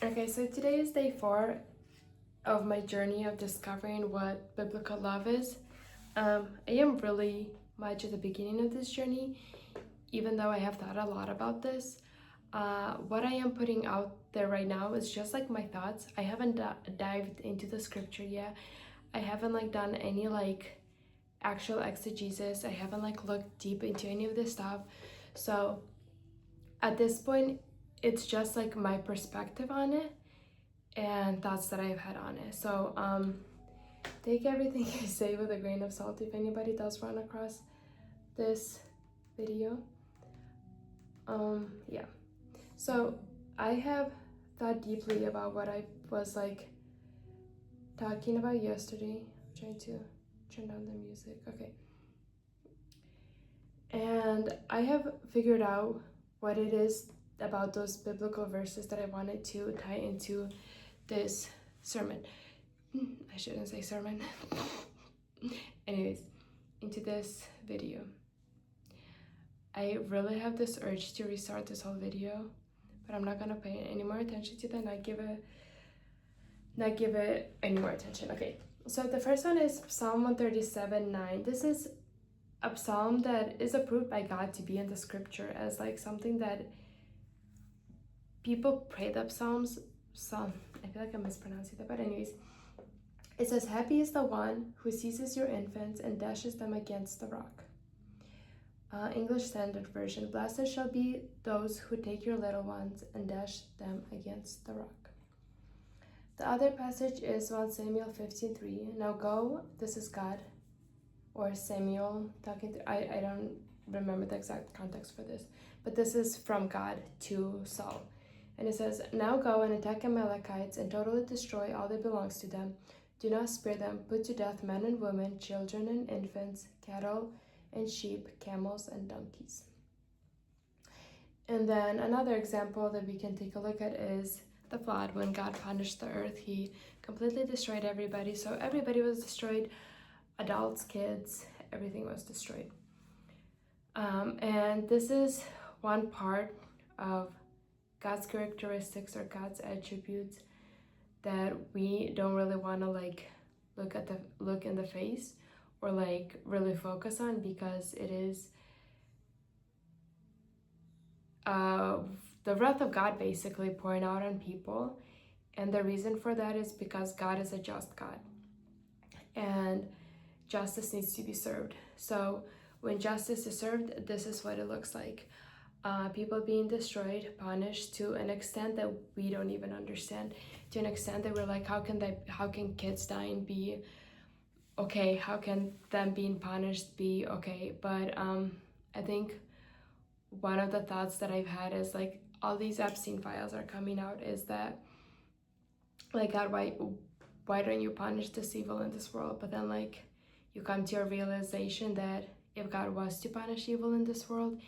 Okay, so today is day 4 of my journey of discovering what biblical love is. I am really much at the beginning of this journey, even though I have thought a lot about this. What I am putting out there right now is just like my thoughts. I haven't dived into the scripture yet. I haven't done any actual exegesis. I haven't looked deep into any of this stuff. So at this point, it's just like my perspective on it and thoughts that I've had on it. So take everything I say with a grain of salt if anybody does run across this video. Yeah. So I have thought deeply about what I was talking about yesterday. I'm trying to turn down the music. Okay. And I have figured out what it is about those biblical verses that I wanted to tie into this sermon. I shouldn't say sermon. Anyways, into this video. I really have this urge to restart this whole video, but I'm not gonna pay any more attention to that, not give it any more attention. Okay, so the first one is Psalm 137:9. This is a psalm that is approved by God to be in the scripture as something that people pray the psalms. I feel like I'm mispronouncing that, but anyways, it says, "Happy is the one who seizes your infants and dashes them against the rock." English Standard Version, "Blessed shall be those who take your little ones and dash them against the rock." The other passage is 1 Samuel 15:3. "Now go," this is God, or Samuel talking to, I don't remember the exact context for this, but this is from God to Saul. And it says, "Now go and attack Amalekites and totally destroy all that belongs to them. Do not spare them. Put to death men and women, children and infants, cattle and sheep, camels and donkeys." And then another example that we can take a look at is the flood. When God punished the earth, he completely destroyed everybody. So everybody was destroyed, adults, kids, everything was destroyed. And this is one part of God's characteristics or God's attributes that we don't really want to look in the face or really focus on, because it is the wrath of God basically pouring out on people. And the reason for that is because God is a just God and justice needs to be served. So when justice is served, this is what it looks like. People being destroyed, punished to an extent that we don't even understand, to an extent that we're like, how can kids dying be okay? How can them being punished be okay? But I think one of the thoughts that I've had is all these Epstein files are coming out, is that God, why don't you punish this evil in this world? But then you come to a realization that if God was to punish evil in this world,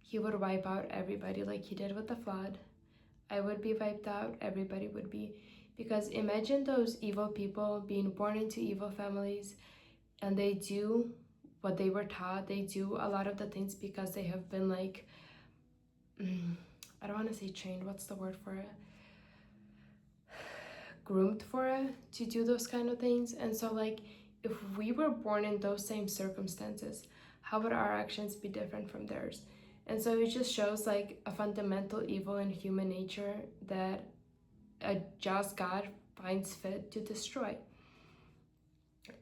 he would wipe out everybody like he did with the flood. I would be wiped out, everybody would be. Because imagine those evil people being born into evil families, and they do what they were taught. They do a lot of the things because they have been I don't want to say trained, what's the word for it? Groomed for it, to do those kind of things. And so if we were born in those same circumstances, how would our actions be different from theirs? And so it just shows a fundamental evil in human nature that a just God finds fit to destroy.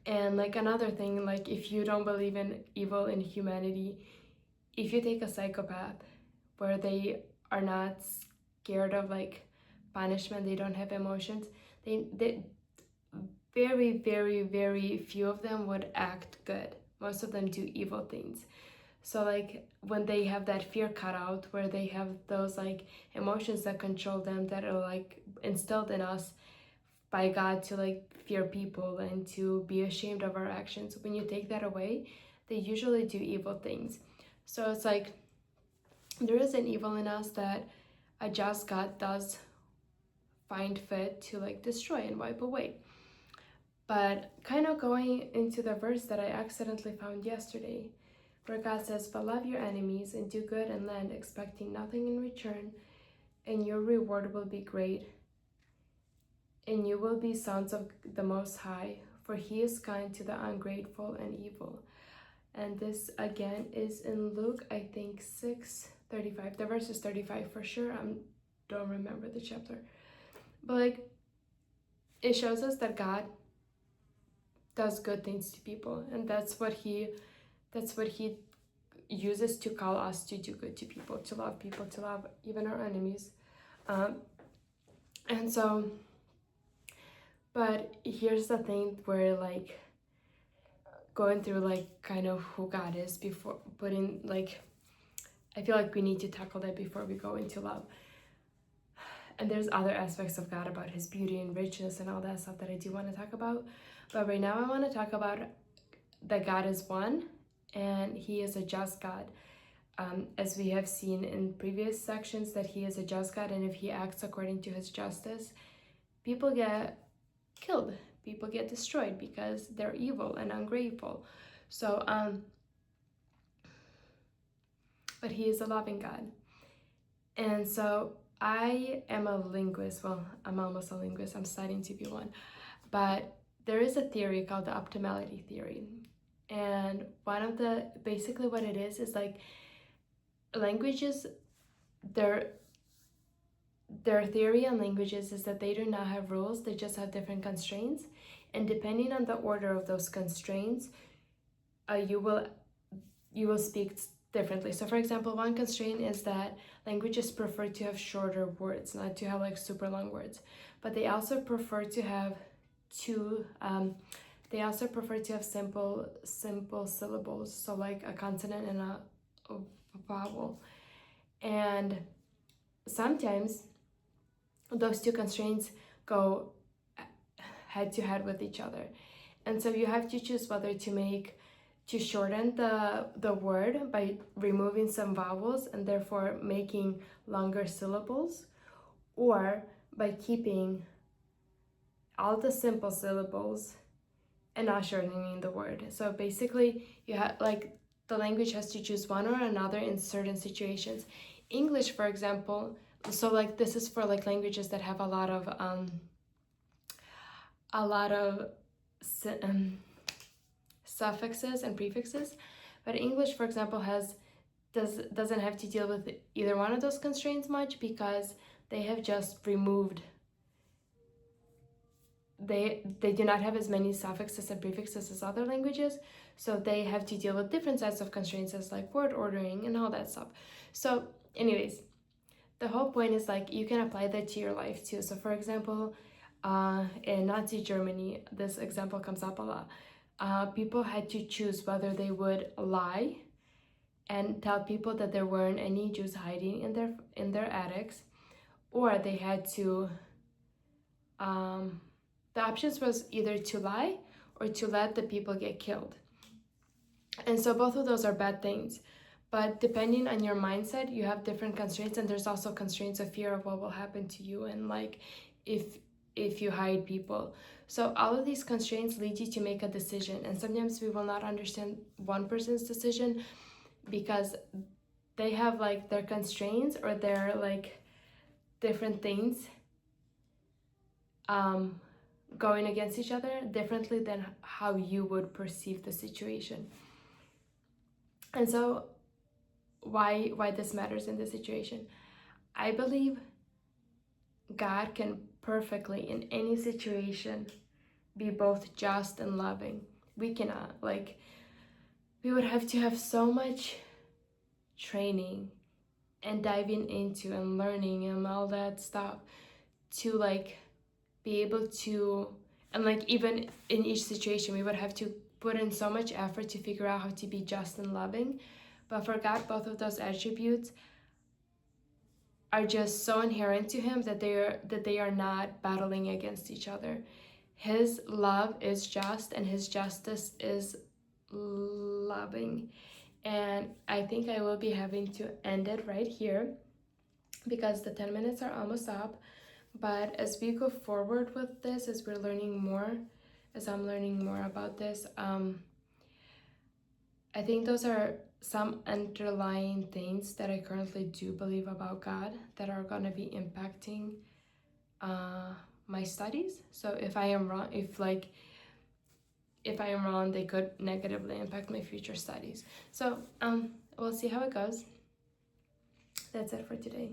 And another thing, if you don't believe in evil in humanity, if you take a psychopath where they are not scared of punishment, they don't have emotions, they very, very, very few of them would act good. Most of them do evil things. So when they have that fear cut out, where they have those emotions that control them, that are instilled in us by God to fear people and to be ashamed of our actions, when you take that away, they usually do evil things. So it's there is an evil in us that a just God does find fit to destroy and wipe away. But kind of going into the verse that I accidentally found yesterday, where God says, "But love your enemies and do good and lend, expecting nothing in return, and your reward will be great, and you will be sons of the Most High, for he is kind to the ungrateful and evil. And this again is in Luke, I think 6:35. The verse is 35 for sure. I don't remember the chapter. But like, it shows us that God does good things to people, and that's what he uses to call us to do good to people, to love even our enemies. And so, but here's the thing where like going through like kind of who God is before putting like, I feel like we need to tackle that before we go into love. And there's other aspects of God about his beauty and richness and all that stuff that I do want to talk about. But right now I want to talk about that God is one and he is a just God. As we have seen in previous sections, that he is a just God, and if he acts according to his justice, people get killed, people get destroyed because they're evil and ungrateful. So but he is a loving God. And so I am a linguist. Well, I'm almost a linguist. I'm studying to be one. But there is a theory called the optimality theory. And one of the, basically what it is like languages, their theory on languages is that they do not have rules, they just have different constraints. And depending on the order of those constraints, you will speak differently. So for example, one constraint is that languages prefer to have shorter words, not to have like super long words. But they also prefer to have simple syllables, so like a consonant and a vowel. And sometimes those two constraints go head to head with each other. And so you have to choose whether to shorten the word by removing some vowels and therefore making longer syllables, or by keeping all the simple syllables and not shortening the word. So basically you have like the language has to choose one or another in certain situations. English, for example, so like this is for like languages that have a lot of suffixes and prefixes, but English, for example, doesn't have to deal with either one of those constraints much, because they have just removed, they do not have as many suffixes and prefixes as other languages, so they have to deal with different sets of constraints as like word ordering and all that stuff. So anyways, the whole point is like you can apply that to your life too. So for example, in Nazi Germany, this example comes up a lot. People had to choose whether they would lie and tell people that there weren't any Jews hiding in their attics, or they had to the options was either to lie or to let the people get killed. And so both of those are bad things. But depending on your mindset, you have different constraints, and there's also constraints of fear of what will happen to you, and like if you hide people. So all of these constraints lead you to make a decision, and sometimes we will not understand one person's decision because they have like their constraints or their like different things going against each other differently than how you would perceive the situation. And so why this matters in this situation, I believe God can perfectly in any situation be both just and loving. We cannot. Like, we would have to have so much training and diving into and learning and all that stuff to like be able to, and like even in each situation we would have to put in so much effort to figure out how to be just and loving. But for God, both of those attributes are just so inherent to him that they are not battling against each other. His love is just and his justice is loving. And I think I will be having to end it right here because the 10 minutes are almost up. But as we go forward with this, as we're learning more, as I'm learning more about this, I think those are some underlying things that I currently do believe about God that are going to be impacting my studies. So if I am wrong, if I am wrong, they could negatively impact my future studies. So we'll see how it goes. That's it for today.